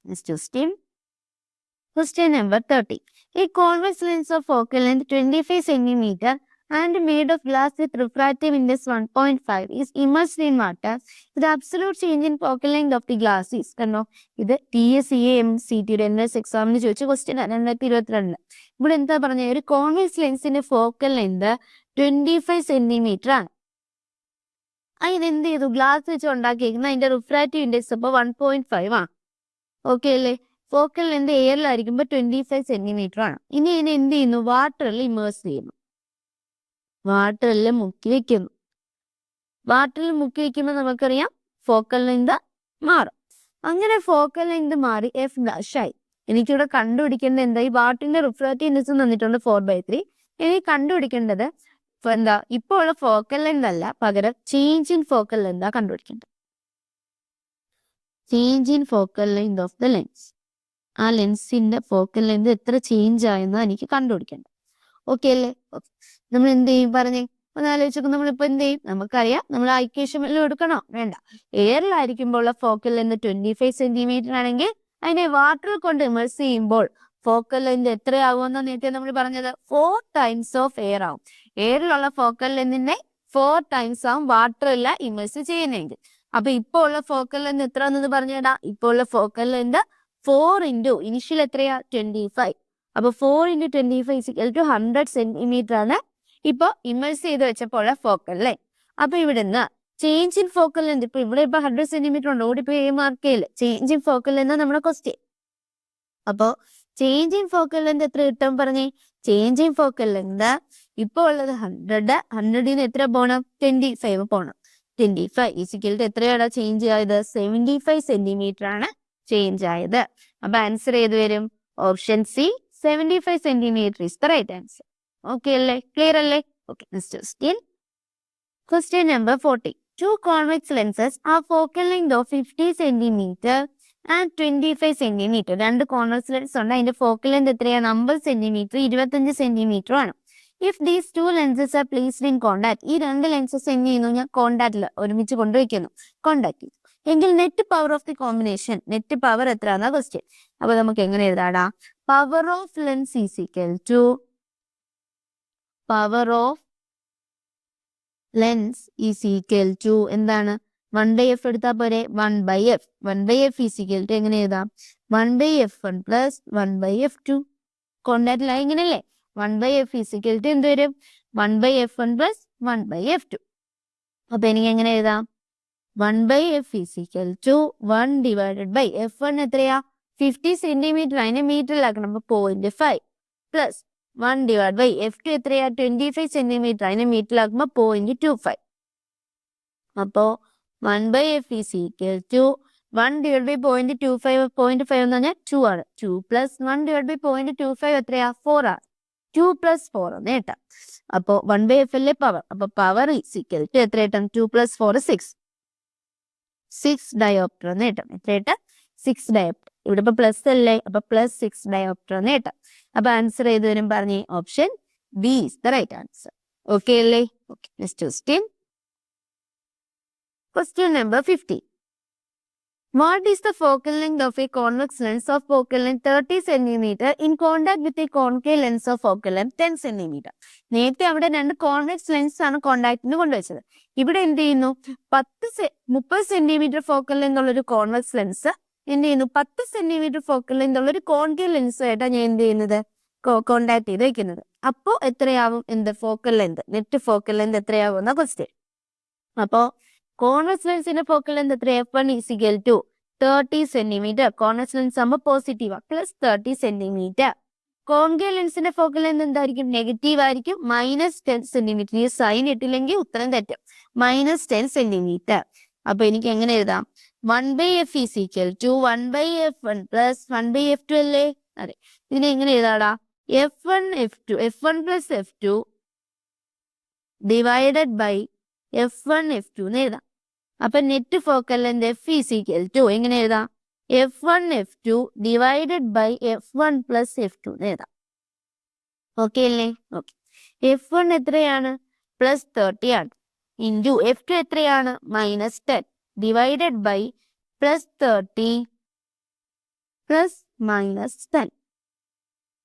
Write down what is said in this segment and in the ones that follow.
Next question. Question number 30. A convex lens of focal length 25 centimeter and made of glass with refractive index 1.5 is immersed in water. The absolute change in focal length of the glass is കണ്ടോ ഇത് TSEAMCT NS എക്സാമിന് ചോദിച്ച question 2022. ഇവിടെ എന്താ പറഞ്ഞ ഒരു convex ലെൻസിന്റെ focal length 25 centimetre ആണ്. അതിന് എന്ത് ചെയ്തു ഗ്ലാസ് വെച്ച് ഉണ്ടാക്കിയിരിക്കുന്ന അതിന്റെ റിഫ്രാക്റ്റീവ് ഇൻഡെക്സ് അപ്പോൾ 1.5 ആണ്. ഓക്കെ അല്ലേ? ഫോക്കൽ ലെന്ത് എയറിലായിരിക്കുമ്പോൾ 25 സെന്റിമീറ്റർ ആണ്. ഇനി ഇതിനെ എന്ത് ചെയ്യുന്നു വാട്ടറിൽ ഇമേഴ്സ് ചെയ്യുന്നു. വാട്ടറിൽ മുക്കി വെക്കുന്നു. വാട്ടറിൽ മുക്കി വെക്കുമ്പോൾ നമുക്കറിയാം ഫോക്കൽ ലെന്ത് മാറും. അങ്ങനെ ഫോക്കൽ ലെന്ത് മാറി എഫ് ഡാഷ് ആയി. എനിക്കിവിടെ കണ്ടുപിടിക്കേണ്ടത് എന്താ ഈ വാട്ടറിന്റെ റിഫ്രാക്റ്റീവ് ഇൻഡെക്സ് തന്നിട്ടുണ്ട് 4/3. എനിക്ക് കണ്ടുപിടിക്കേണ്ടത് എന്താ ഇപ്പോൾ ഉള്ള ഫോക്കൽ ലെന്ത് അല്ല പകരം ചേഞ്ച് ഇൻ ഫോക്കൽ ലെന്താ കണ്ടുപിടിക്കേണ്ടത്. Change in focal length of the lens. ആ ലെൻസിന്റെ ഫോക്കൽ ലെന്ത് എത്ര ചേഞ്ച് ആയെന്നാ എനിക്ക് കണ്ടുപിടിക്കേണ്ടത്. ഓക്കെ അല്ലേ? നമ്മൾ എന്ത് ചെയ്യും പറഞ്ഞേ ഒന്ന് ആലോചിച്ചപ്പോൾ നമ്മളിപ്പോ എന്ത് ചെയ്യും? നമുക്കറിയാം നമ്മൾ ഐക്വേഷൻ വല്ലതും എടുക്കണോ? വേണ്ട. എയറിലായിരിക്കുമ്പോൾ ഉള്ള ഫോക്കൽ ലെന്ത് 25 സെന്റിമീറ്റർ ആണെങ്കിൽ അതിനെ വാട്ടറിൽ കൊണ്ട് ഇമേഴ്സ് ചെയ്യുമ്പോൾ ഫോക്കൽ ലെന്ത് എത്രയാകുമെന്ന് നേരത്തെ നമ്മൾ പറഞ്ഞത് 4 ടൈംസ് ഓഫ് എയർ ആവും. എയറിലുള്ള ഫോക്കൽ ലെന്തിന്റെ 4 ടൈംസ് ആവും വാട്ടറില്ല ഇമേഴ്സ് ചെയ്യുന്നെങ്കിൽ. അപ്പൊ ഇപ്പോൾ ഉള്ള ഫോക്കൽ ലെന്ത് എത്ര എന്ന് പറഞ്ഞേടാ? ഇപ്പോൾ ഉള്ള ഫോക്കൽ ലെന്ത് 4 ഇൻറ്റു ഇനിഷ്യൽ എത്രയാ 25. അപ്പൊ 4 ഇൻറ്റു 25 = 100 സെന്റിമീറ്റർ ആണ് ഇപ്പൊ ഇമേഴ്സ് ചെയ്ത് വെച്ചപ്പോൾ ഫോക്കൽ ലെന്ത്. അപ്പൊ ഇവിടുന്ന് ചേഞ്ച് ഇൻ ഫോക്കൽ ലെന്ത് ഇപ്പൊ ഇവിടെ ഇപ്പൊ 100 സെന്റിമീറ്റർ ഉണ്ട്. ഓടിപ്പോ മാർക്ക് ചെയ്യില്ല. ചേഞ്ച് ഇൻ ഫോക്കൽ ലെന്ത് നമ്മുടെ ക്വസ്റ്റ്യൻ. അപ്പോ ചേഞ്ച് ഇൻ ഫോക്കൽ ലെന്ത് എത്ര കിട്ടും പറഞ്ഞേ? ചേഞ്ച് ഇൻ ഫോക്കൽ ലെന്ത് ഇപ്പൊ ഉള്ളത് 100. 100ന് എത്ര പോണം? 25 പോണം. 25 = എത്രയാണ് ചേഞ്ച് ആയത്? 75 സെന്റിമീറ്റർ ആണ് ചേഞ്ച് ആയത്. അപ്പൊ ആൻസർ ഏത് വരും? Option C 75 centimetre is the right answer. Okay അല്ലേ? ക്ലിയർ അല്ലേ? Okay. Next question. Question number 40. Two convex lenses are focal length of 50 centimeter and 25 centimeter. രണ്ട് കോൺവെക്സ് ലെൻസ് ഉണ്ട്. അതിന്റെ ഫോക്കൽ ലെന്ത് എത്രയാണ്? 50 സെന്റിമീറ്റർ 25 സെന്റിമീറ്റർ ആണ്. If these two lenses are placed in contact, ഈ രണ്ട് lenses എന്ത് ചെയ്യുന്നു? ഞാൻ കോണ്ടാക്റ്റിൽ ഒരുമിച്ച് കൊണ്ടുവയ്ക്കുന്നു. കോണ്ടാക്ട് എങ്കിൽ net power of the combination, net power എത്രയാണെന്ന ക്വസ്റ്റ്യൻ. അപ്പൊ നമുക്ക് എങ്ങനെ എഴുതാടാ? Power of lens is equal to power of lens is equal to എന്താണ്? 1/f എടുത്താൽ പോരെ? 1/f. 1/f is equal to എങ്ങനെ എഴുതാം? 1/f1 plus 1/f2. കോണ്ടാക്റ്റിലായി ഇങ്ങനെയല്ലേ? 1/f ഈസ് ഈക്വൽ ടു എന്ത് വരും? 1/f1 plus 1/f2. അപ്പൊ എനിക്ക് എങ്ങനെ എഴുതാം? 1/f is equal to 1 divided by f1 എത്രയാ? 50 സെന്റിമീറ്റർ. അതിനെ മീറ്ററിലാക്കണം. അപ്പൊ 0.5 പ്ലസ് 1 ഡിവൈഡ് ബൈ f2 എത്രയാ? 25 സെന്റിമീറ്റർ. അതിനെ മീറ്ററിലാക്കുമ്പോ 0.25. അപ്പോ 1/f is equal to 1 divide by 0.25. 0.5 എന്ന് പറഞ്ഞാൽ 2 ആണ്. 2 പ്ലസ് 1 ഡിവൈഡ് ബൈ 0.25 എത്രയാ? 4 ആണ്. 2 പ്ലസ് 4 എന്ന് കേട്ടാം. അപ്പോ 1/f അല്ലേ പവർ. അപ്പൊ പവർ ഈസ് ഈക്വൽ ടു എത്ര കിട്ടും? 2 പ്ലസ് 4 6 ഡയോപ്റ്റർ എന്ന് കേട്ടാം. എത്ര കേട്ടാ? 6 ഡയോപ്റ്റർ. ഇവിടെ ഇപ്പൊ പ്ലസ് അല്ലേ? അപ്പൊ പ്ലസ് 6 ഡയോപ്റ്റർ എന്ന് കേട്ടാം. അപ്പൊ ആൻസർ ഏത് വരും പറഞ്ഞേ? Option B is the right answer. Okay അല്ലേ? Okay. Next question. Question number 50. What is the focal length of a convex lens of focal length 30 cm in contact with a concave lens of focal length 10 cm? നേരത്തെ അവിടെ രണ്ട് convex lens ആണ് കോണ്ടാക്റ്റിന് കൊണ്ടുവച്ചത്. ഇവിടെ എന്ത് ചെയ്യുന്നു? 30 centimetre focal length ഉള്ള ഒരു convex lens എന്ത് ചെയ്യുന്നു? 10 സെന്റിമീറ്റർ ഫോക്കൽ ലെന്ത് ഉള്ള ഒരു കോൺകേവ് ലെൻസ് ആയിട്ടാണ് ഞാൻ എന്ത് ചെയ്യുന്നത്? കോണ്ടാക്ട് ചെയ്ത് വെക്കുന്നത്. അപ്പോ എത്രയാവും? എന്ത് focal length? Net focal length എത്രയാവും എന്ന ക്വസ്റ്റ്യൻ. അപ്പോ കോൺവെക്സ് ലെൻസിന്റെ ഫോക്കൽ ലെന്ത് എത്ര? f1 is equal to 30 centimetre. Convex lens ആകുമ്പോൾ പോസിറ്റീവ് പ്ലസ് 30 സെന്റിമീറ്റർ. കോൺകേവ് ലെൻസിന്റെ ഫോക്കൽ ലെന്ത് എന്തായിരിക്കും? നെഗറ്റീവ് ആയിരിക്കും. -10 സെന്റിമീറ്റർ. ഈ സൈൻ ഇട്ടില്ലെങ്കിൽ ഉത്തരം തെറ്റും. -10 സെന്റിമീറ്റർ. അപ്പൊ എനിക്ക് എങ്ങനെ എഴുതാം? 1/f is equal to 1/f1 plus 1/f2 അല്ലേ? അതെ. ഇതിനെ എങ്ങനെ എഴുതാടാ? f1 plus f2 divided by f1 f2 എന്ന് എഴുതാം. അപ്പൊ net focal length f is equal to എങ്ങനെ എഴുതാം? f1 f2 divided by f1 plus f2 എന്ന് എഴുതാം. ഓക്കെ അല്ലേ? ഓക്കെ. f1 എത്രയാണ്? പ്ലസ് 30 ആണ്. ഇൻറ്റു f2 എത്രയാണ്? -10 divided by plus 30 plus minus 10.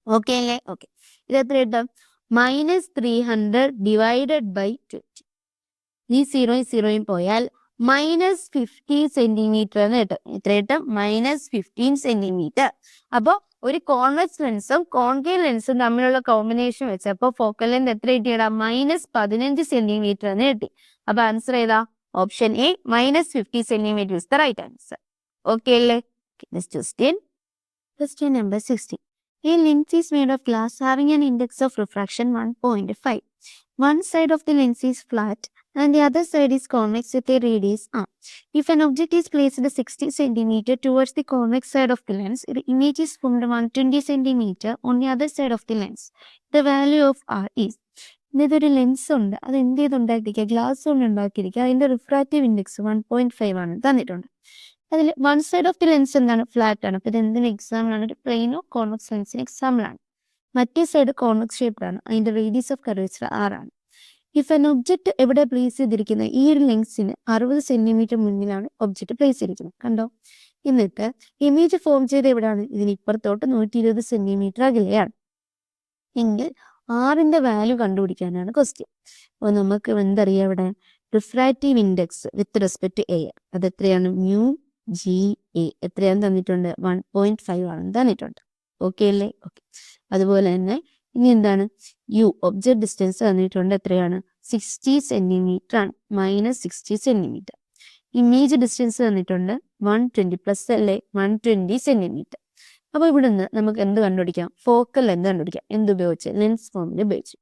Okay അല്ലേ? ഓക്കെ, ഇത് എത്ര കിട്ടും? -300 ഡിവൈഡഡ് ബൈ 20. ഈ സീറോയും പോയാൽ -50 സെന്റിമീറ്റർ എന്ന് കിട്ടും. എത്ര കിട്ടും? -15 സെന്റിമീറ്റർ. അപ്പോൾ ഒരു കോൺവെക്സ് ലെൻസും കോൺകേവ് ലെൻസും തമ്മിലുള്ള കോമ്പിനേഷൻ വെച്ചപ്പോൾ ഫോക്കൽ ലെങ്ത് എത്ര കിട്ടിയടാ? -15 സെന്റിമീറ്റർ എന്ന് കിട്ടി. അപ്പൊ ആൻസർ ഏതാ? Option A, -50 centimetre is the right answer. Okay അല്ലേ? Next question number 16. A lens is made of glass having an index of refraction 1.5. One side of the lens is flat and the other side is convex with a radius r. If an object is placed 60 cm towards the convex side of the lens, the image is formed 120 cm on the other side of the lens. The value of r is. ഇതൊരു lens ഉണ്ട്, അത് എന്ത് ചെയ്തുണ്ടാക്കിയിരിക്കുക? Glass കൊണ്ട് ഉണ്ടാക്കിയിരിക്കുക. അതിന്റെ refractive index 1.5 ആണ് തന്നിട്ടുണ്ട്. അതിൽ one side of the lens എന്താണ്? ഫ്ലാറ്റ് ആണ്. അപ്പൊ ഇത് എന്തിന് എക്സാമ്പിൾ ആണ്? ഒരു പ്ലെയിനോ കോൺവെക്സ് ലെൻസിന് എക്സാമ്പിൾ ആണ്. മറ്റേ സൈഡ് കോൺവെക്സ് ഷേപ്ഡ് ആണ്. അതിന്റെ റേഡിയസ് ഓഫ് കർവേച്ചർ r ആണ്. ഇഫ് എൻ ഒബ്ജക്റ്റ് എവിടെ പ്ലേസ് ചെയ്തിരിക്കുന്നത്? ഈ ഒരു ലെൻസിന് 60 സെന്റിമീറ്റർ മുന്നിലാണ് ഒബ്ജക്റ്റ് പ്ലേസ് ചെയ്തിരിക്കുന്നത്. കണ്ടോ? എന്നിട്ട് ഇമേജ് ഫോം ചെയ്ത് എവിടെയാണ്? ഇതിന് ഇപ്പുറത്തോട്ട് 120 സെന്റിമീറ്റർ അകലെയാണ്. എങ്കിൽ ആറിന്റെ വാല്യൂ കണ്ടുപിടിക്കാനാണ് ക്വസ്റ്റ്യൻ. അപ്പോൾ നമുക്ക് എന്തറിയാം? ഇവിടെ refractive index with respect to air അത് എത്രയാണ്? μGA എത്രയാണ് തന്നിട്ടുണ്ട്? 1.5 ആണെന്ന് തന്നിട്ടുണ്ട്. ഓക്കെ അല്ലേ? ഓക്കെ. അതുപോലെ തന്നെ ഇനി എന്താണ്? ഒബ്ജക്ട് ഡിസ്റ്റൻസ് തന്നിട്ടുണ്ട്. എത്രയാണ്? 60 സെന്റിമീറ്റർ ആണ്. -60 സെന്റിമീറ്റർ. ഇമേജ് ഡിസ്റ്റൻസ് തന്നിട്ടുണ്ട് 120 പ്ലസ് അല്ലേ? 120 സെന്റിമീറ്റർ. അപ്പൊ ഇവിടുന്ന് നമുക്ക് എന്ത് കണ്ടുപിടിക്കാം? ഫോക്കൽ ലെങ്ത് കണ്ടുപിടിക്കാം. എന്തുപയോഗിച്ച്? ലെൻസ് ഫോമിൽ ഉപയോഗിച്ച്.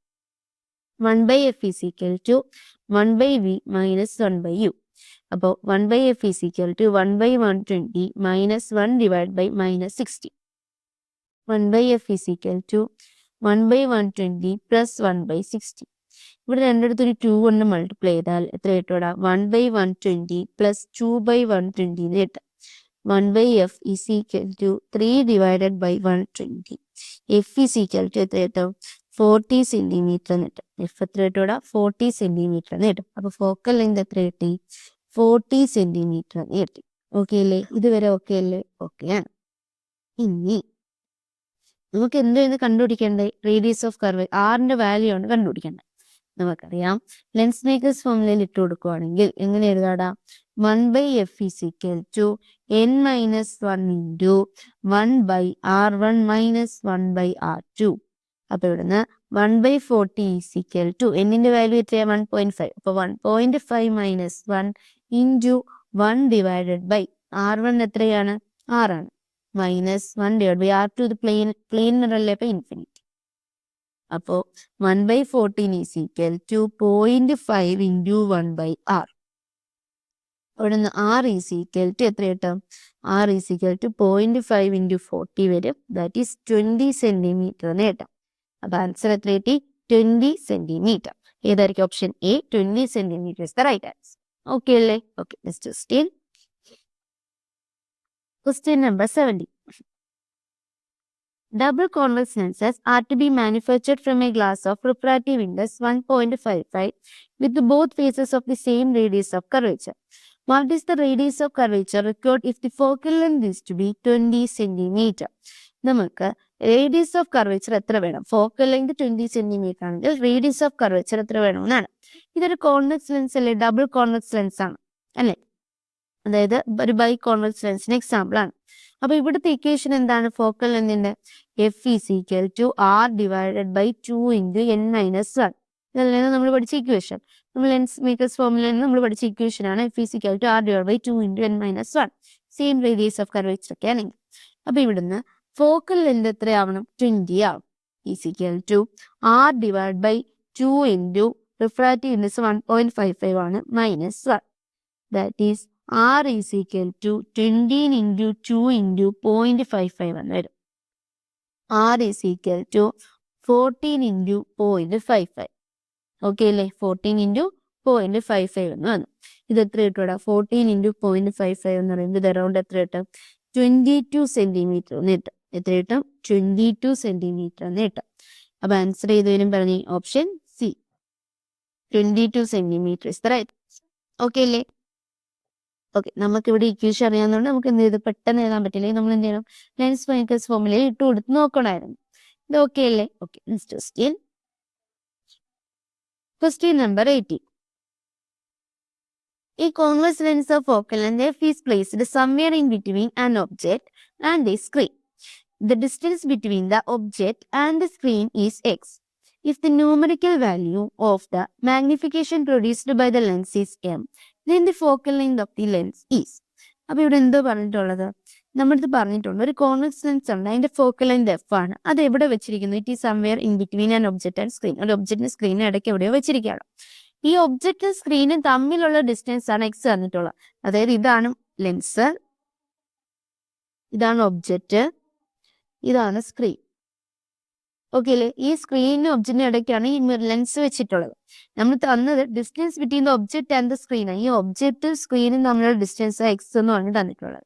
1/f is equal to 1/v minus 1/u. അപ്പോൾ 1/f is equal to 1/120 minus 1 divided by -60. 1/f is equal to 1/120 plus 1/60. ഇവിടെ രണ്ടിടത്തൊരു 2 കൊണ്ട് മൾട്ടിപ്ലൈ ചെയ്താൽ എത്ര കിട്ടൂടാ? 1/120 plus 2/120 എന്ന് കിട്ടും. 1/f is equal to 3 divided by 120. f is equal to എത്ര കിട്ടും? 40 centimetre എന്ന് കിട്ടും. എഫ് എത്ര കിട്ടൂടാ? 40 സെന്റിമീറ്റർ എന്ന് കിട്ടും. അപ്പൊ ഫോക്കൽ ലെങ്ത് എത്ര കിട്ടി? 40 സെന്റിമീറ്റർ എന്ന് കിട്ടി. ഓക്കെ അല്ലേ? ഇതുവരെ ഓക്കെ അല്ലേ? ഓക്കെ ആണ്. ഇനി നമുക്ക് എന്ത് കണ്ടുപിടിക്കേണ്ടത്? റേഡിയസ് ഓഫ് കർവ് ആറിന്റെ വാല്യൂ ആണ് കണ്ടുപിടിക്കേണ്ടത്. നമുക്കറിയാം ലെൻസ് മേക്കേഴ്സ് ഫോമിലയിൽ ഇട്ട് കൊടുക്കുവാണെങ്കിൽ എങ്ങനെ എഴുതാടാ? 1/f is equal to n-1 into 1/r1 minus 1/r2. അപ്പൊ ഇവിടുന്ന് 1/40 is equal to എന്നിന്റെ വാല്യൂ എത്രയാ? 1.5. അപ്പൊ 1.5 minus 1 into 1 divided by r1 എത്രയാണ്? r ആണ്. minus 1 divided by r2 ഇത് പ്ലെയിൻ മിററിലെ അപ്പൊ ഇൻഫിനിറ്റി. അപ്പോ 1/14 is equal to 0.5 into 1/r. ഇവിടുന്ന് r is equal to എത്ര കിട്ടും? r is equal to 0.5 into 40 വരും. ദാറ്റ് ഈസ് 20 സെന്റിമീറ്റർ എന്ന് കിട്ടും. അപ്പൊ ആൻസർ എത്ര കിട്ടി? 20 സെന്റിമീറ്റർ. ഏതായിരിക്കും? Option A, 20 centimetre is the right answer. Okay അല്ലേ? Okay. Next question number 70. Double convex lenses are to be manufactured from a glass of refractive index 1.55 with both faces of the same radius of curvature. What is the radius of curvature required if the focal length is to be 20 centimeter? നമുക്ക് radius of curvature എത്ര വേണം? Focal length 20 centimetre ആണെങ്കിൽ radius of curvature എത്ര വേണമെന്നാണ്. ഇതൊരു convex lens അല്ലേ? Double convex lens ആണ് അല്ലേ? അതായത് ഒരു ബൈ കോൺവെക്സ് ലെൻസിന് എക്സാമ്പിൾ ആണ്. അപ്പൊ ഇവിടുത്തെ ഇക്വേഷൻ എന്താണ്? ഫോക്കൽ ലെങ്തിന്റെ f is equal to r divided by 2 into n-1. ഇതല്ലേ നമ്മൾ പഠിച്ച ഇക്വേഷൻ. നമ്മൾ ലെൻസ് മേക്കേഴ്സ് ഫോമിൽ നിന്ന് നമ്മൾ പഠിച്ച ഇക്വേഷൻ ആണ് f is equal to r divided by 2 into n-1. Same radius of curvature ഒക്കെ ആണെങ്കിൽ. അപ്പൊ ഇവിടുന്ന് ഫോക്കൽ ലെങ്ത് എത്രയാവണം? 20 ആവും. Is equal to r divide by 2 into refractive index 1.55 ആണ് -1. That is r is equal to 20 into 2 into 0.55 എന്ന് വരും. r is equal to 14 into 0.55. Okay അല്ലേ? 14 into 0.55 എന്ന് വന്നു. ഇത് എത്ര കിട്ടൂടാ? 14 into 0.55 എന്ന് പറയുമ്പോൾ ഇത് അറൗണ്ട് എത്ര കിട്ടും? 22 സെന്റിമീറ്റർ എന്ന് കിട്ടും. എത്ര കിട്ടും? 22 സെന്റിമീറ്റർ എന്ന് കിട്ടും. അപ്പൊ ആൻസർ ചെയ്തതിനും പറഞ്ഞു option C, 22 centimetre is the right. Okay അല്ലേ? ഓക്കെ, നമുക്കിവിടെ ഇക്വേഷൻ അറിയാവുന്നതുകൊണ്ട് നമുക്ക് എന്ത് ചെയ്ത് പെട്ടെന്ന് എഴുതാൻ പറ്റില്ല. നമ്മൾ എന്ത് ചെയ്യണം, ലെൻസ് മൈനസ് ഫോർമുലയിൽ ഇട്ട് കൊടുത്ത് നോക്കണമായിരുന്നു. ഇത് ഓക്കെ അല്ലേ? Okay, next question. Question number 18. A convex lens of focal length f is placed somewhere in between an object and a screen. The distance between the object and the screen is x. If the numerical value of the magnification produced by the lens is m, then the focal length of the lens is. അപ്പോൾ ഇവിടെ എന്തോ പറഞ്ഞിട്ടുള്ളത്, നമ്മളിത് പറഞ്ഞിട്ടുണ്ട് ഒരു convex lens ഉണ്ട്, അതിന്റെ focal length F ആണ്. അത് എവിടെ വെച്ചിരിക്കുന്നു? It is somewhere in between an object and screen. ഒരു ഒബ്ജക്റ്റിന് സ്ക്രീനിന് ഇടയ്ക്ക് എവിടെയോ വെച്ചിരിക്കുകയാണ്. ഈ ഒബ്ജക്റ്റും സ്ക്രീനും തമ്മിലുള്ള ഡിസ്റ്റൻസ് ആണ് എക്സ് തന്നിട്ടുള്ളത്. അതായത് ഇതാണ് ലെൻസ്, ഇതാണ് ഒബ്ജക്റ്റ്, ഇതാണ് സ്ക്രീൻ. ഓക്കെ അല്ലേ? ഈ സ്ക്രീനിനും ഒബ്ജക്റ്റിനും ഇടയ്ക്കാണ് ഈ ലെൻസ് വെച്ചിട്ടുള്ളത്. നമ്മൾ തന്നത് distance between the object and the screen. ഈ ഒബ്ജക്റ്റും സ്ക്രീനും തമ്മിലുള്ള ഡിസ്റ്റൻസ് എക്സ് എന്ന് പറഞ്ഞ് തന്നിട്ടുള്ളത്.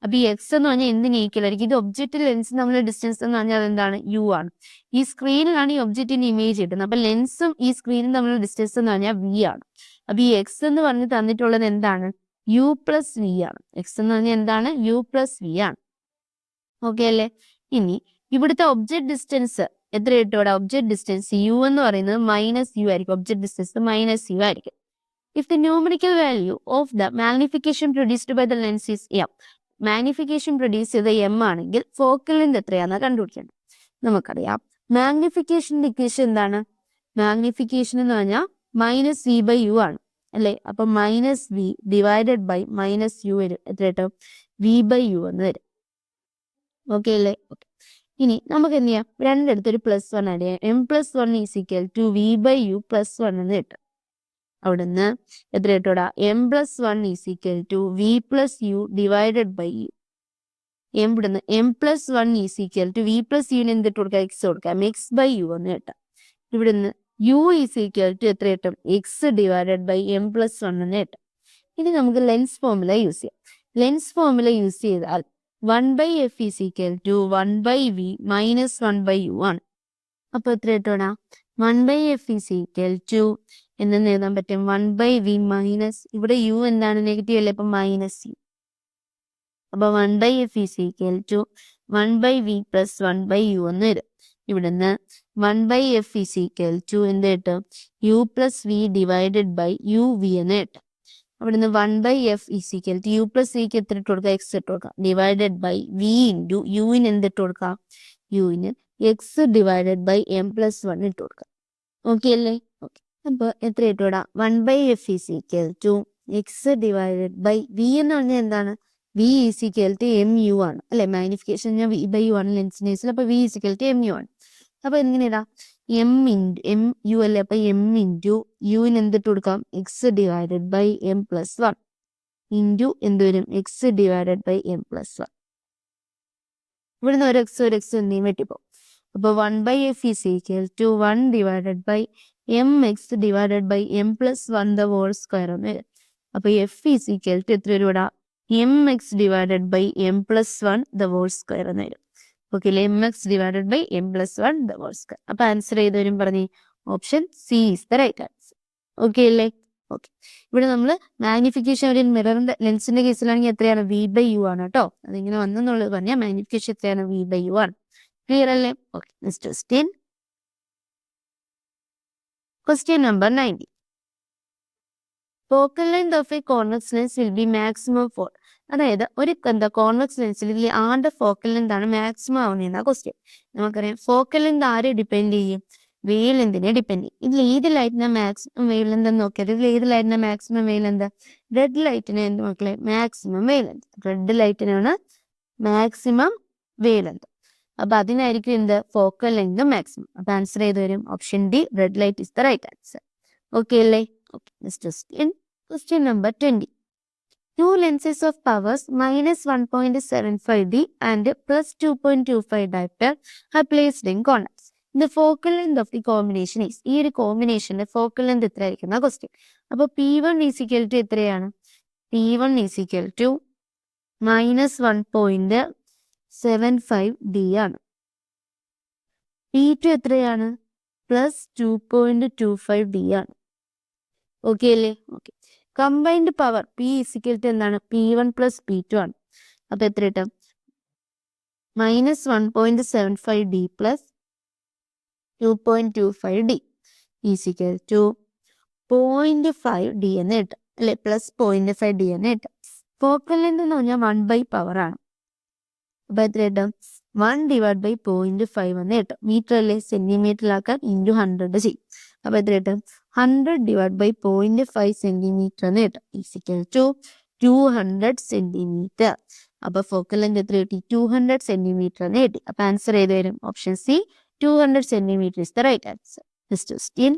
അപ്പൊ ഈ എക്സ് എന്ന് പറഞ്ഞാൽ എന്തിന് ഈക്വൽ ആയിരിക്കും? ഇത് ഒബ്ജക്റ്റ് ലെൻസ് തമ്മിലുള്ള ഡിസ്റ്റൻസ് എന്ന് പറഞ്ഞാൽ അതെന്താണ്? യു ആണ്. ഈ സ്ക്രീനിലാണ് ഈ ഒബ്ജക്റ്റിന്റെ ഇമേജ് കിട്ടുന്നത്. അപ്പൊ ലെൻസും ഈ സ്ക്രീനും തമ്മിലുള്ള ഡിസ്റ്റൻസ് എന്ന് പറഞ്ഞാൽ വി ആണ്. അപ്പൊ ഈ എക്സ് എന്ന് പറഞ്ഞ് തന്നിട്ടുള്ളത് എന്താണ്? യു പ്ലസ് വി ആണ്. എക്സ് എന്ന് പറഞ്ഞാൽ എന്താണ്? യു പ്ലസ് വി ആണ്. ഓക്കെ അല്ലേ? ഇനി ഇവിടുത്തെ ഒബ്ജക്ട് ഡിസ്റ്റൻസ് എത്ര കിട്ടും? ഇവിടെ ഒബ്ജക്ട് ഡിസ്റ്റൻസ് യു എന്ന് പറയുന്നത് മൈനസ് യു ആയിരിക്കും. ഒബ്ജക്ട് ഡിസ്റ്റൻസ് മൈനസ് യു ആയിരിക്കും. If the numerical value of the magnification produced by the lens is m, magnification produce ചെയ്ത എം ആണെങ്കിൽ ഫോക്കൽ ലെങ്ത് എത്രയാണെന്ന് കണ്ടുപിടിക്കണം. നമുക്കറിയാം മാഗ്നിഫിക്കേഷന്റെ ഇക്വേഷൻ എന്താണ്? മാഗ്നിഫിക്കേഷൻ എന്ന് പറഞ്ഞാൽ മൈനസ് വി ബൈ യു ആണ് അല്ലെ? അപ്പൊ minus v divided by minus u വരും. എത്ര കിട്ടും? വി ബൈ യു എന്ന് വരും. ഓക്കെ അല്ലേ? ഓക്കെ, ഇനി നമുക്ക് എന്ത് ചെയ്യാം? രണ്ടിടത്തൊരു പ്ലസ് വൺ ആഡ് ചെയ്യാം. M plus one is equal to V by U plus one എന്ന് കിട്ടും. അവിടുന്ന് എത്ര കിട്ടൂടാ? M plus one is equal to V plus U divided by U. ഇവിടുന്ന് M plus one is equal to V plus യുവിന് എന്തിട്ട് കൊടുക്കാം? X കൊടുക്കാം. എക്സ് ബൈ യു എന്ന് കിട്ടാം. ഇവിടുന്ന് യു ഈസ് ഈക്വൽ ടു എത്ര കിട്ടും? X divided by M plus one എന്ന് കിട്ടും. ഇനി നമുക്ക് ലെൻസ് ഫോർമുല യൂസ് ചെയ്യാം. ലെൻസ് ഫോർമുല യൂസ് ചെയ്താൽ 1/f is equal to 1/v minus 1/u ആണ്. അപ്പൊ എത്ര കിട്ടൂടാ? 1/f ഈസ് ഈക്വൽ ടു എന്ന് എഴുതാൻ പറ്റും 1/v മൈനസ്, ഇവിടെ യു എന്താണ്? നെഗറ്റീവ് അല്ലേ? അപ്പൊ മൈനസ് യു. അപ്പൊ 1/f is equal to 1/v plus 1/u എന്ന് വരും. ഇവിടുന്ന് 1/f ഈസ് ഈക്വൽ ടു എന്ത് കിട്ടും? U plus V divided by U V എന്ന് കിട്ടും. അവിടുന്ന് 1/f is equal to U plus വിക്ക് എത്ര ഇട്ട് കൊടുക്കുക? എക്സ് ഇട്ട് കൊടുക്കുക. ഡിവൈഡഡ് ബൈ വി ഇൻറ്റു യുവിന് എന്തിട്ട് കൊടുക്കുക? യുവിന് X divided by M plus one ഇട്ട് കൊടുക്കുക. ഓക്കെ അല്ലേ? ഓക്കെ, അപ്പൊ എത്ര ഇട്ടൂടാ? 1/f is equal to X divided by V എന്ന് പറഞ്ഞാൽ എന്താണ്? V is equal to M U ആണ് അല്ലെ? മാഗ്നിഫിക്കേഷൻ ഞാൻ വി ബൈ യു ആണ് ലെൻസിന് കേസിൽ. അപ്പൊ v is equal to M U ആണ്. അപ്പൊ എങ്ങനെയാ? എം ഇൻറ്റു എം യു അല്ലേ? അപ്പൊ എം ഇൻറ്റു യുവിന് എന്തിട്ട് കൊടുക്കാം? X divided by M plus one into എന്ത് വരും? X divided by M plus one. ഇവിടുന്ന് ഒരു എക്സ് എന്തെയും വെട്ടിപ്പോ. അപ്പൊ 1/f is equal to 1 divided by m x divided by M plus one the whole square എന്ന് വരും. അപ്പൊ എഫ് ഈസ് ഈക്വൽ ടു എത്ര വരും ഇവിടെ? M x divided by M plus one the whole square എന്ന് വരും. ഓക്കെ അല്ലേ? M x divided by M plus one the whole square. അപ്പൊ ആൻസർ ചെയ്ത് വരും പറഞ്ഞേ option c is the right answer. Okay അല്ലേ? ഓക്കെ, ഇവിടെ നമ്മൾ മാഗ്നിഫിക്കേഷൻ ഒരു മിററിന്റെ ലെൻസിന്റെ കേസിലാണെങ്കിൽ എത്രയാണ്? വി ബൈ യു ആണ് കേട്ടോ. അതിങ്ങനെ വന്നെന്നുള്ളത് പറഞ്ഞാൽ മാഗ്നിഫിക്കേഷൻ എത്രയാണ്? വി ബൈ യു ആണ്. ക്ലിയർ അല്ലേ? Okay, next question. Question number 90. Focal length of a convex lens will be maximum for. അതായത് ഒരു കോൺവെക്സ് ലെൻസിൽ ഇതിൽ ആരുടെ ഫോക്കൽ ലെങ്ത് ആണ് മാക്സിമം ആവുന്നതെന്നാ ക്വസ്റ്റ്യൻ. നമുക്കറിയാം ഫോക്കൽ ലെങ്ത് ആരെ ഡിപ്പെൻഡ് ചെയ്യും? വേവ് ലെങ്തിനെ ഡിപ്പെൻഡ് ചെയ്യും. ഇതിൽ ഏതിലായിരുന്ന മാക്സിമം വേവ് ലെങ്ത് എന്ന് നോക്കിയത്? ഇതിൽ ഏതിലായിരുന്ന മാക്സിമം വേവ് ലെങ്ത്? റെഡ് ലൈറ്റിന് എന്ത് മക്കളെ? Maximum wavelength. റെഡ് ലൈറ്റിനാണ് മാക്സിമം വേവ് ലെങ്ത്. അപ്പൊ അതിനായിരിക്കും എന്ത്? Focal length maximum. അപ്പൊ ആൻസർ ചെയ്ത് വരും option D, red light is the right answer. Okay അല്ലേ? Okay, next question. Question number 20. Two lenses of powers minus 1.75D and plus 2.25 diopter are placed in corners. The focal length of the combination is. ഈ ഒരു കോമ്പിനേഷന്റെ focal length എത്ര ആയിരിക്കും എന്നാ question. അപ്പൊ P1 is equal to എത്രയാണ്? P1 is equal to minus 1.75D ആണ്. P2 എത്രയാണ്? Plus 2.25D ആണ്. ഓക്കെ അല്ലേ? ഓക്കെ, കമ്പൈൻഡ് പവർ P = എന്താണ്? P1 + P2 ആണ്. അപ്പൊ എത്ര കിട്ടും? -1.75D + 2.25D = 0.5D എന്ന് കിട്ടും അല്ലെ, പ്ലസ് 0.5D എന്ന് കിട്ടും. ഫോക്കൽ ലെങ്ത് എന്ന് പറഞ്ഞാൽ 1/പവർ ആണ്. അപ്പൊ എത്ര കിട്ടും? 1/0.5 എന്ന് കിട്ടും. മീറ്റർ അല്ലേ, സെന്റിമീറ്ററിലാക്കാൻ × 100 ചെയ്യും. അപ്പൊ എത്ര കിട്ടും? 100/0.5 സെന്റിമീറ്റർ എന്ന് കിട്ടും = 200 സെന്റിമീറ്റർ. അപ്പൊ ഫോക്കൽ ലെങ്ത് എത്ര കിട്ടി? 200 സെന്റിമീറ്റർ എന്ന് കിട്ടി. അപ്പൊ ആൻസർ ഏത് വരും? Option C, 200 centimetre is the right answer. Next question.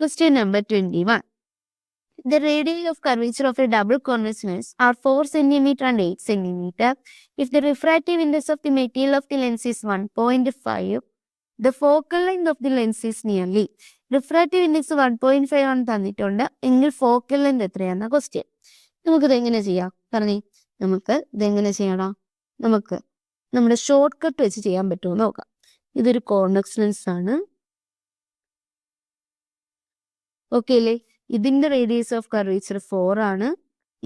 Question number 21. The radii of curvature of a double convex lens are 4 cm and 8 cm. If the refractive index of the material of the lens is 1.5, the focal length of the lens is nearly. Refractive index 1.5 ആണ് തന്നിട്ടുണ്ട് എങ്കിൽ focal length എത്രയാണെന്ന question. നമുക്കിത് എങ്ങനെ ചെയ്യാം? പറഞ്ഞേ. നമുക്ക് ഇതെങ്ങനെ ചെയ്യണം? നമുക്ക് നമ്മുടെ ഷോർട്ട് കട്ട് വെച്ച് ചെയ്യാൻ പറ്റുമോ നോക്കാം. ഇതൊരു കോൺവെക്സ് ലെൻസ് ആണ്. ഓക്കെ അല്ലേ? ഇതിന്റെ റേഡിയസ് ഓഫ് കർവേച്ചർ 4 ആണ്.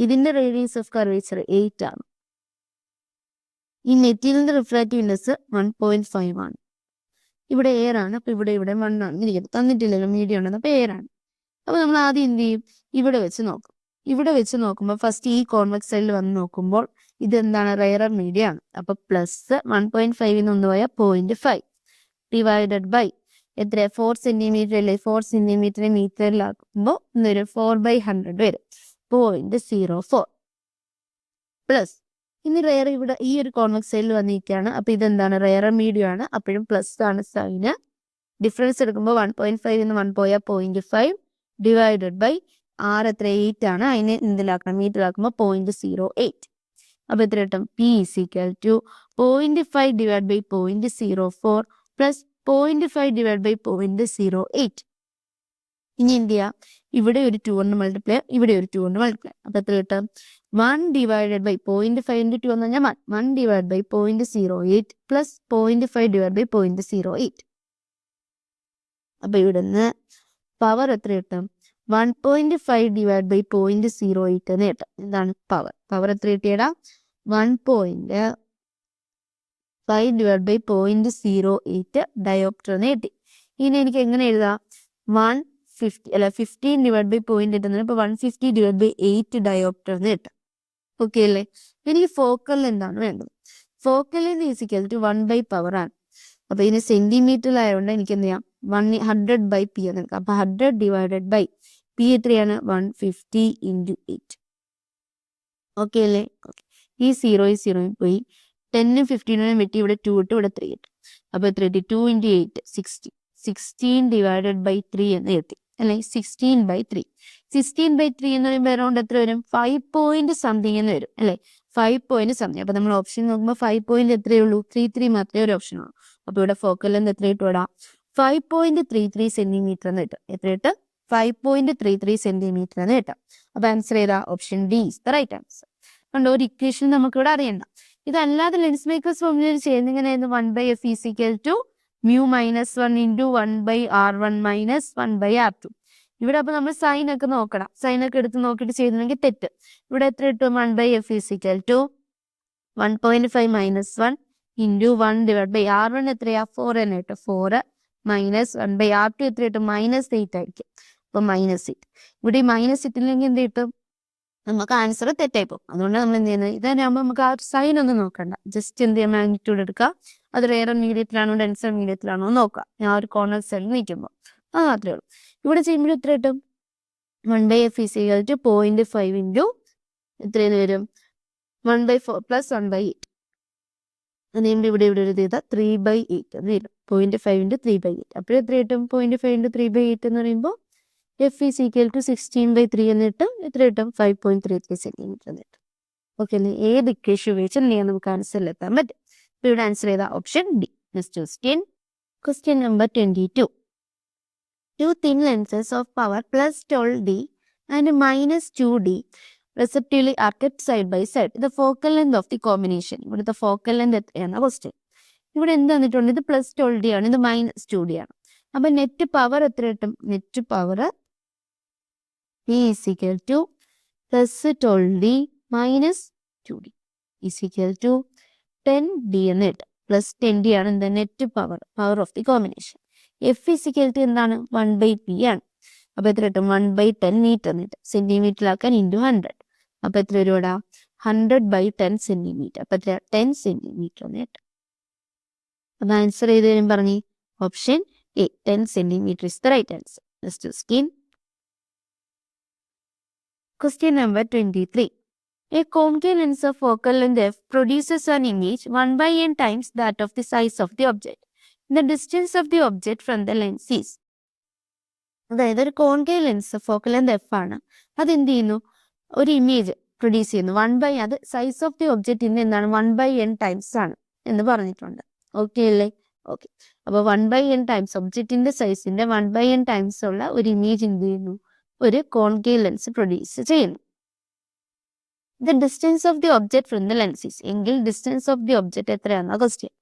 ഇതിന്റെ റേഡിയസ് ഓഫ് കർവേച്ചർ 8 ആണ്. ഈ മെറ്റീരിയലിന്റെ റിഫ്രാക്റ്റീവ് ഇൻഡെക്സ് 1.5 ആണ്. ഇവിടെ എയർ ആണ്. അപ്പൊ ഇവിടെ 1 ആണ് ഇരിക്കുന്നത്. തന്നിട്ടില്ലല്ലോ, മീഡിയം ഉണ്ടെന്ന്. അപ്പൊ എയർ ആണ്. അപ്പൊ നമ്മൾ ആദ്യം എന്ത് ചെയ്യും? ഇവിടെ വെച്ച് നോക്കും. ഇവിടെ വെച്ച് നോക്കുമ്പോൾ ഫസ്റ്റ് ഈ കോൺവെക്സ് സൈഡിൽ വന്ന് നോക്കുമ്പോൾ ഇതെന്താണ്? റെയറർ മീഡിയം ആണ്. അപ്പൊ പ്ലസ് 1.5 ഒന്ന് പോയാൽ 0.5 ഡിവൈഡഡ് ബൈ എത്ര? 4 സെന്റിമീറ്റർ അല്ലേ? 4 സെന്റിമീറ്റർ മീറ്ററിലാക്കുമ്പോൾ 4/100 വരും. 0.04 പ്ലസ് ഇനി റെയർ ഇവിടെ ഈ ഒരു കോൺവെക്സ് സൈഡിൽ വന്നിരിക്കുകയാണ്. അപ്പൊ ഇതെന്താണ്? റെയറർ മീഡിയം ആണ്. അപ്പോഴും പ്ലസ് ആണ് സൈന്. ഡിഫറൻസ് എടുക്കുമ്പോൾ 1.5 ന്ന് 1 പോയാൽ 0.5 ഡിവൈഡഡ് ബൈ R എത്ര? 8 ആണ്. അതിനെ എന്തിലാക്കണം? മീറ്ററിലാക്കുമ്പോൾ 0.08. അപ്പൊ എത്ര കിട്ടും? P = 0.5 divide by 0.04 plus 0.5 divide by 0.08. ഇനി എന്ത് ചെയ്യാം? ഇവിടെ ഒരു 2 കൊണ്ട് മൾട്ടിപ്ലൈ, ഇവിടെ ഒരു 2 കൊണ്ട് മൾട്ടിപ്ലൈ. അപ്പൊ എത്ര കിട്ടും? 1 ഡിവൈഡഡ് ബൈ 0.5 × 2 എന്ന് പറഞ്ഞാൽ 1 divide by 0.08 plus 0.5 divide by 0.08. അപ്പൊ ഇവിടുന്ന് പവർ എത്ര കിട്ടും? 1.5 ഡിവൈഡ് ബൈ 0.08 എന്ന് കിട്ടും. എന്താണ് പവർ? പവർ എത്ര കിട്ടിയടാ? 1.5 ഡിവൈഡ് ബൈ 0.08 ഡയോപ്റ്റർ എന്ന് കിട്ടി. ഇനി എനിക്ക് എങ്ങനെ എഴുതാം? 15 ഡിവൈഡ് ബൈ 0.8 എന്ന്. ഇപ്പൊ 150 ഡിവൈഡ് ബൈ 8 ഡയോപ്റ്റർ എന്ന് കിട്ടും. ഓക്കെ അല്ലേ? എനിക്ക് ഫോക്കൽ ലെന്താണ് വേണ്ടത്. ഫോക്കൽ ലെന്ത് = 1/പവർ ആണ്. അപ്പൊ ഇതിന് സെന്റിമീറ്ററിലായതുകൊണ്ട് എനിക്ക് എന്ത് ചെയ്യാം? 100/P എന്ന് എടുക്കാം. അപ്പൊ 100 ഡിവൈഡഡ് ബൈ P എത്രയാണ്? 150 × 8. ഓക്കെ അല്ലേ? ഈ 0 പോയി. 10 15 വെട്ടി ഇവിടെ 2 ഇട്ട് ഇവിടെ 3 ഇട്ടു. അപ്പൊ എത്ര കിട്ടി? 2 × 8 60. 16 ഡിവൈഡഡ് ബൈ 3 എന്ന് കിട്ടി അല്ലെ? 16/3. 16/3 എന്ന് പറയുമ്പോൾ അറൗണ്ട് എത്ര വരും? 5 പോയിന്റ് സംതിങ് എന്ന് വരും അല്ലെ? 5 പോയിന്റ് സംതിങ്. അപ്പൊ നമ്മൾ ഓപ്ഷൻ നോക്കുമ്പോൾ 5 പോയിന്റ് എത്രയേ ഉള്ളൂ? 33 മാത്രമേ ഒരു ഓപ്ഷൻ ഉള്ളൂ. അപ്പൊ ഇവിടെ ഫോക്കൽ ലെന്ത് എത്ര കിട്ടും? 5.33 സെന്റിമീറ്റർ എന്ന് കിട്ടും. എത്ര കിട്ടും? 5.33 സെന്റിമീറ്റർ എന്ന് കിട്ടും. അപ്പൊ ആൻസർ ഏതാ? Option D is the right answer. കണ്ടോ, ഒരു ഇക്വേഷൻ നമുക്ക് ഇവിടെ അറിയണ്ട. ഇതല്ലാതെ ലെൻസ് മേക്കേഴ്സ് ഫോർമുല ചെയ്യുന്ന ഇങ്ങനെയായിരുന്നു. 1/f = μ - 1 × 1/r1 - 1/r2. ഇവിടെ അപ്പൊ നമ്മൾ സൈൻ ഒക്കെ നോക്കണം. സൈൻ ഒക്കെ എടുത്ത് നോക്കിയിട്ട് ചെയ്തിട്ടുണ്ടെങ്കിൽ തെറ്റ്. ഇവിടെ എത്ര കിട്ടും? 1/f = 1.5 - 1 × 1 ഡിവൈഡ് ബൈ r1 എത്രയാ? 4 തന്നെ കിട്ടും. 4 - 1/r2 എത്ര കിട്ടും? -8 ആയിരിക്കും. അപ്പൊ -8. ഇവിടെ -8 ഇല്ലെങ്കിൽ എന്ത് കിട്ടും? നമുക്ക് ആൻസർ തെറ്റായി പോകും. അതുകൊണ്ട് നമ്മൾ എന്ത് ചെയ്യുന്നത്? ഇതാകുമ്പോൾ നമുക്ക് ആ സൈൻ ഒന്നും നോക്കണ്ട. ജസ്റ്റ് എന്ത് ചെയ്യാം? മാഗ്നിറ്റ്യൂഡ് എടുക്കുക. അത് റെയർ മീഡിയത്തിലാണോ ഡെൻസർ മീഡിയത്തിലാണോ നോക്കുക. ഞാൻ ഒരു കോർണർ സൈഡിൽ നിൽക്കുമ്പോൾ അത് മാത്രമേ ഉള്ളൂ. ഇവിടെ ചെയ്യുമ്പോൾ എത്ര കിട്ടും? 1/f = 0.5 × എത്രയെന്ന് വരും? 1/4 പ്ലസ് 1/8. അത് കഴിയുമ്പോൾ ഇവിടെ ഒരു ചെയ്ത 3/8 എന്ന് വരും. 0.5 × 3/8. അപ്പോൾ എത്ര കിട്ടും? 0.5 × 3/8 എന്ന് പറയുമ്പോൾ f = 16/3 എന്ന് കിട്ടും. എത്ര കിട്ടും? 5.33 സെന്റിമീറ്റർ എന്ന് കിട്ടും. ഓക്കെ അല്ലേ? ഏത് ഇക്വേഷൻ ഉപയോഗിച്ചാൽ നമുക്ക് ആൻസറിലെത്താൻ പറ്റും. അപ്പൊ ഇവിടെ ആൻസർ ചെയ്ത option D. Next question number 22. Two thin lenses of power +12D and -2D respectively are kept side by side. The focal length of the combination. ഇവിടുത്തെ ഫോക്കൽ ലെങ്ത് എത്രയാണ് ക്വസ്റ്റ്യൻ. ഇവിടെ എന്ത് തന്നിട്ടുണ്ട്? ഇത് +12D ആണ്, ഇത് -2D ആണ്. അപ്പൊ നെറ്റ് പവർ എത്ര കിട്ടും? Net power V is equal to plus 12D minus 2D is equal to 10D എന്ന് കിട്ടും. പ്ലസ് 10D ആണ് എന്താ net power of the combination. F is equal to എന്താണ് 1/P ആണ്. അപ്പൊ എത്ര കിട്ടും 1/10 മീറ്റർ എന്ന് കിട്ടും. സെന്റിമീറ്ററിലാക്കാൻ ഇൻറ്റു 100. അപ്പൊ എത്ര വരും ഇവിടെ 100/10 സെന്റിമീറ്റർ. അപ്പൊ എത്ര 10 സെന്റിമീറ്റർ എന്ന് കിട്ടും. അപ്പൊ ആൻസർ ചെയ്ത് വരും പറഞ്ഞ് option a 10 centimetre is the right answer. Next question. Question number 23. A concave lens of focal length f produces an image 1/n times that of the size of the object. The distance of the object from the lens is. അതായത് ഒരു concave lens focal length F ആണ്. അത് എന്ത് ചെയ്യുന്നു, ഒരു image produce ചെയ്യുന്നു. അത് size of the ഒബ്ജക്റ്റിന്റെ എന്താണ് 1/n ടൈംസ് ആണ് എന്ന് പറഞ്ഞിട്ടുണ്ട്. ഓക്കെ അല്ലേ? ഓക്കെ. അപ്പൊ 1/n ടൈംസ് ഒബ്ജക്റ്റിന്റെ സൈസിന്റെ 1/n ടൈംസ് ഉള്ള ഒരു ഇമേജ് എന്ത് ചെയ്യുന്നു, ഒരു കോൺകേവ് ലെൻസ് പ്രൊഡ്യൂസ് ചെയ്യുന്നു. The distance of the object from the lens is. എങ്കിൽ ഡിസ്റ്റൻസ് ഓഫ് ദി ഒബ്ജക്ട് എത്രയാണെന്ന ക്വസ്റ്റ്യൻ.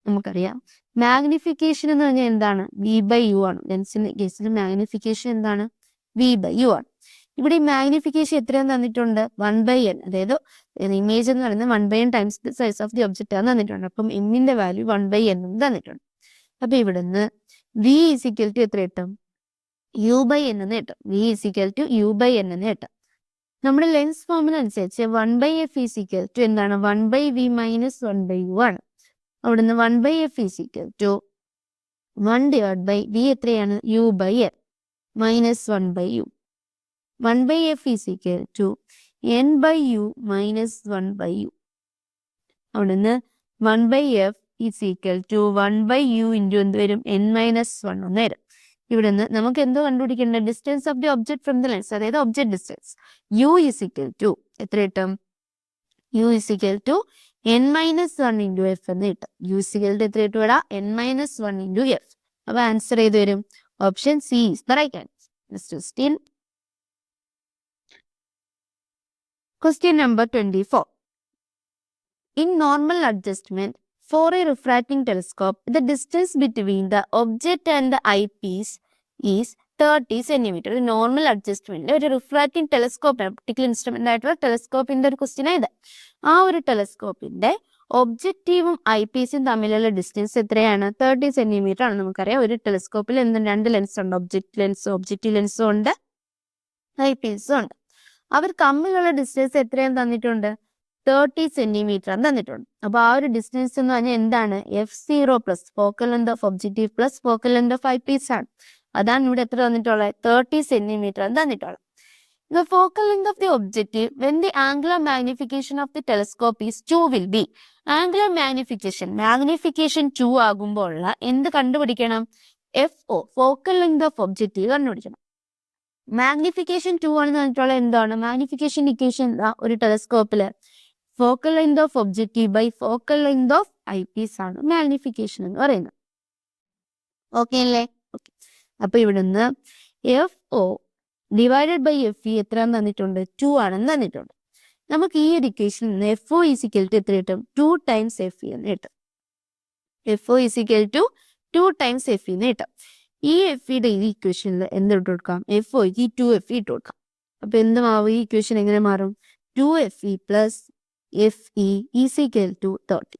നമുക്കറിയാം മാഗ്നിഫിക്കേഷൻ എന്ന് പറഞ്ഞാൽ എന്താണ്, V/U ആണ്. ലെൻസിന്റെ കേസിൽ മാഗ്നിഫിക്കേഷൻ എന്താണ്, V/U ആണ്. ഇവിടെ ഈ മാഗ്നിഫിക്കേഷൻ എത്രയാന്ന് തന്നിട്ടുണ്ട് 1/n. അതായത് ഇമേജ് എന്ന് പറയുന്നത് 1/n times the size of the object ആണ് തന്നിട്ടുണ്ട്. അപ്പം എമ്മിന്റെ വാല്യൂ 1/n എന്ന് തന്നിട്ടുണ്ട്. അപ്പൊ ഇവിടുന്ന് V is equal to എത്ര കിട്ടും, U/n എന്ന് കിട്ടും. V is equal to U/n എന്ന് കിട്ടും. നമ്മുടെ ലെൻസ് ഫോമിന് അനുസരിച്ച് 1/f is equal to എന്താണ് 1/v minus 1/u ആണ്. അവിടുന്ന് 1/f is equal to 1/v എത്രയാണ് U/n minus 1/u. 1/f is equal to n/u minus 1/u. അവിടുന്ന് 1/f is equal to 1/u into എന്ത് വരും n-1 എന്ന് വരും. ഇവിടുന്ന് നമുക്ക് എന്തോ കണ്ടുപിടിക്കേണ്ട, distance of the object from the lens, അതായത് object distance. U is equal to എത്ര കിട്ടും, U is equal to n-1 into f എന്ന് കിട്ടും. U is equal to എത്ര കിട്ടും ഇവിടെ n-1 into f. അപ്പൊ ആൻസർ ചെയ്ത് വരും option C is the right answer. Next question. Question number 24. In normal adjustment for a refracting telescope, the distance between the object and the eyepiece is 30 centimeter. ഒരു normal adjustment ഒരു refracting telescope, optical instrument ആയിട്ടുള്ള ടെലസ്കോപ്പിന്റെ ഒരു question ആയത്. ആ ഒരു ടെലസ്കോപ്പിന്റെ ഒബ്ജക്റ്റീവും I പീസും തമ്മിലുള്ള distance എത്രയാണ്, 30 സെന്റിമീറ്റർ ആണ്. നമുക്കറിയാം ഒരു ടെലസ്കോപ്പിൽ രണ്ട് ലെൻസ് ഉണ്ട്, ഒബ്ജക്റ്റീവ് ലെൻസും ഉണ്ട്, ഐ പീസും ഉണ്ട്. അവർ തമ്മിലുള്ള ഡിസ്റ്റൻസ് എത്രയാണ് തന്നിട്ടുണ്ട്, 30 സെന്റിമീറ്റർ ആണ് തന്നിട്ടുണ്ട്. അപ്പൊ ആ ഒരു ഡിസ്റ്റൻസ് എന്ന് പറഞ്ഞാൽ എന്താണ്, F0 plus focal length of objective plus focal length of eyepiece ആണ്. അതാണ് ഇവിടെ എത്ര തന്നിട്ടുള്ളത്, 30 സെന്റിമീറ്റർ ആണ് തന്നിട്ടുള്ളത്. The focal length of the objective when the angular magnification of the telescope is 2 will be. Angular magnification 2 ആകുമ്പോൾ എന്ത് കണ്ടുപിടിക്കണം, FO focal length of objective കണ്ടുപിടിക്കണം. മാഗ്നിഫിക്കേഷൻ 2 ആണെന്ന് പറഞ്ഞിട്ടുള്ള എന്താണ്, മാഗ്നിഫിക്കേഷൻ ഇക്വേഷൻ ഒരു ടെലസ്കോപ്പില് focal length of objective by focal length of eyepiece ആണ് മാഗ്നിഫിക്കേഷൻ എന്ന് പറയുന്നത്. ഓക്കെ അല്ലേ? ഓക്കെ. അപ്പൊ ഇവിടുന്ന് FO ഡിവൈഡഡ് ബൈ FE എത്രയാണെന്ന് തന്നിട്ടുണ്ട്, 2 ആണെന്ന് തന്നിട്ടുണ്ട്. നമുക്ക് ഈ ഒരു ഇക്വേഷനിൽ നിന്ന് FO is equal to എത്ര കിട്ടും, 2 times FE എന്ന് കിട്ടും. FO is equal to 2 times FE എന്ന് കിട്ടും. ഈ FEയുടെ ഈ ഇക്വേഷനിൽ എന്ത് ഇട്ട് കൊടുക്കാം, FOയ്ക്ക് 2FE ഇട്ട് കൊടുക്കാം. അപ്പൊ എന്ത് മാറും, ഈ ഇക്വേഷൻ എങ്ങനെ മാറും, 2FE plus FE is equal to 30.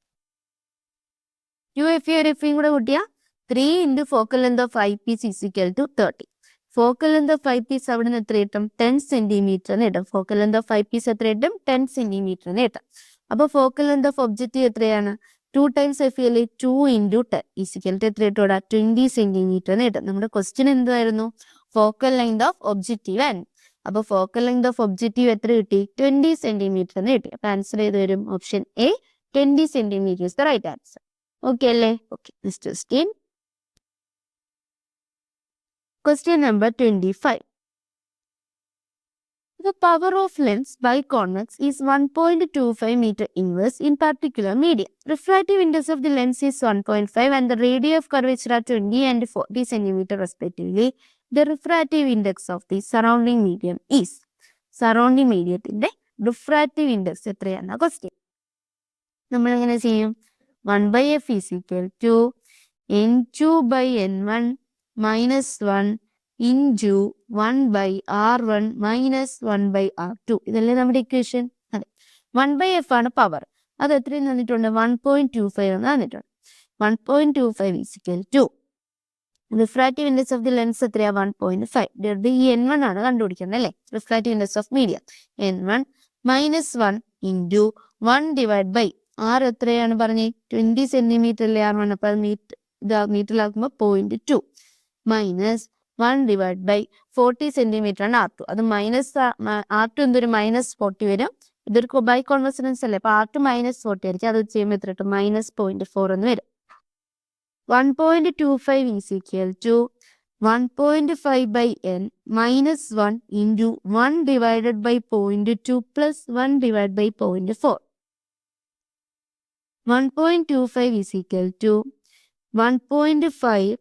2FE ഒരു FE കൂടെ കൂട്ടിയാൽ 3 into focal length of eyepiece is equal to 30. Focal length of eyepiece അവിടെ നിന്ന് എത്ര കിട്ടും, 10 സെന്റിമീറ്റർ എന്ന് കിട്ടും. Focal length of eyepiece എത്ര കിട്ടും, 10 സെന്റിമീറ്റർ എന്ന് കിട്ടും. അപ്പൊ ഫോക്കൽ ലെങ്ത് ഓഫ് ഒബ്ജക്റ്റീവ് എത്രയാണ്, 2 times FE അല്ലെ, 2 into 10 is equal to എത്ര കിട്ടും, 20 സെന്റിമീറ്റർ എന്ന് കിട്ടും. നമ്മുടെ ക്വസ്റ്റ്യൻ എന്തായിരുന്നു, ഫോക്കൽ ലെങ്ത് ഓഫ് ഒബ്ജക്റ്റീവ് ആണ്. അപ്പൊ ഫോക്കൽ ലെങ്ത് ഓഫ് ഒബ്ജക്റ്റീവ് എത്ര കിട്ടി, 20 സെന്റിമീറ്റർ എന്ന് കിട്ടി. അപ്പൊ ആൻസർ ചെയ്ത് വരും option A 20 centimetre is the right answer. Okay അല്ലേ? Okay. Next question. Question number 25. The power of lens biconvex is 1.25 meter inverse in particular medium. Refractive index of the lens is 1.5 and the radii of curvature are 20 and 40 centimeter respectively. The refractive index of the surrounding medium is. Surrounding medium refractive index എത്രയാണ് question. നമ്മൾ എങ്ങനെ ചെയ്യും, 1/f is equal to n2 by n1 minus 1 into 1/r1 minus 1/r2. ഇതല്ലേ നമ്മുടെ equation? അതെ. 1/f ആണ് power. അത് എത്രയും തന്നിട്ടുണ്ട്? 1.25 എന്ന് തന്നിട്ടുണ്ട്. 1.25 is equal to refractive index of the lens എത്രയാ? 1.5. ഈ n1 ആണ് കണ്ടുപിടിക്കുന്നത് അല്ലേ? Refractive index of medium n1 minus 1 into 1 divide by r എത്രയാണ് പറഞ്ഞേ? 20 സെന്റിമീറ്റർ അല്ലേ r1? അപ്പൊ അത് മീറ്ററിലാക്കുമ്പോൾ 0.2 മൈനസ് 1 ഡിവൈഡ് ബൈ 40 സെന്റിമീറ്റർ ആണ് r2. അത് മൈനസ് r2 എന്തൊരു മൈനസ് 40 വരും. ഇതൊരു ബൈ കോൺവെർജൻസ് അല്ലേ? അപ്പൊ r2 മൈനസ് 40 ആയിരിക്കും. അത് ചെയ്യുമ്പോൾ എത്ര കിട്ടും? മൈനസ് 0.4 എന്ന് വരും. 1.25 is equal to 1.5 by n minus 1 into 1 divided by 0.2 plus 1 divided by 0.4. 1.25 is equal to 1.5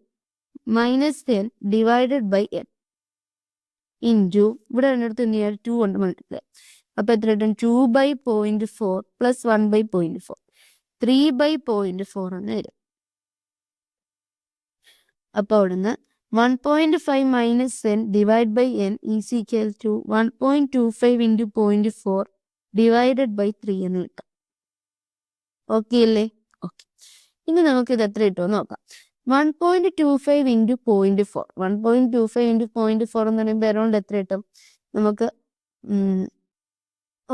minus 10 divided by n into ഇവിടെ അടുത്ത് 2 കൊണ്ട് മൾട്ടിപ്ലൈ. അപ്പൊ എത്ര കിട്ടും? 2 by 0.4 plus 1 by 0.4. 3 by 0.4 എന്ന് വരും. അപ്പോൾ അവിടുന്ന് 1.5 minus n divide by n is equal to 1.25 into 0.4 divided by 3 എന്ന് കിട്ടും. ഓക്കെ അല്ലേ? ഓക്കെ. ഇനി നമുക്ക് ഇത് എത്ര കിട്ടുമെന്ന് നോക്കാം. 1.25 ഇൻറ്റു 0.4. 1.25 ഇൻറ്റു 0.4 എന്ന് പറയുമ്പോൾ അറൗണ്ട് എത്ര കിട്ടും നമുക്ക്?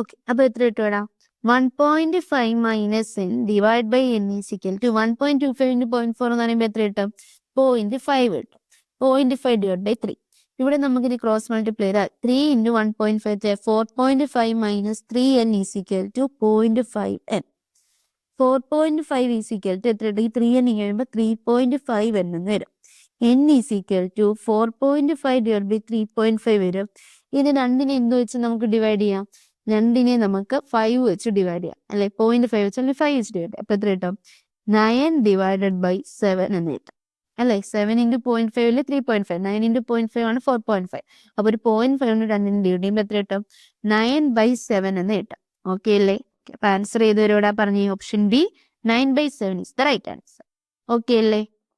ഓക്കെ. അപ്പോൾ എത്ര കിട്ടും എടാ? 1.5 minus n divide by n is equal to 1.25 into 0.4 എന്ന് പറയുമ്പോൾ എത്ര കിട്ടും? 0.5 കിട്ടും. 0.5 ഡിവൈഡ് ബൈ 3. ഇവിടെ നമുക്കിനി ക്രോസ് മൾട്ടിപ്ലൈ ചെയ്താൽ 3 into 1.5 4.5 minus 3n is equal to 0.5n. 4.5 is equal to എത്ര? ഈ 3n കഴിയുമ്പോൾ 3.5n എന്ന് വരും. n is equal to 4.5 divide by 3.5 വരും. ഇത് രണ്ടിനെ എന്ത് വെച്ച് നമുക്ക് ഡിവൈഡ് ചെയ്യാം? രണ്ടിനെ നമുക്ക് 5 വെച്ച് ഡിവൈഡ് ചെയ്യാം അല്ലെ? 0.5 വെച്ച് അല്ലെങ്കിൽ 5 വെച്ച് ഡിവൈഡ് ചെയ്യാം. അപ്പൊ എത്ര കിട്ടും? 9 ഡിവൈഡഡ് ബൈ 7 എന്ന് കിട്ടും അല്ലെ? 7 ഇൻറ്റു 0.5 3.5. 9 ഇൻറ്റു 0.5 ആണ് 4.5. അപ്പൊ ഒരു 0.5 കൊണ്ട് രണ്ടിനും ഡിവൈഡ് ചെയ്യുമ്പോൾ എത്ര കിട്ടും? 9/7 എന്ന് കിട്ടും. ഓക്കെ അല്ലേ? അപ്പൊ ആൻസർ ചെയ്തവരോടാ പറഞ്ഞ option B 9/7 is the right answer. Okay അല്ലേ?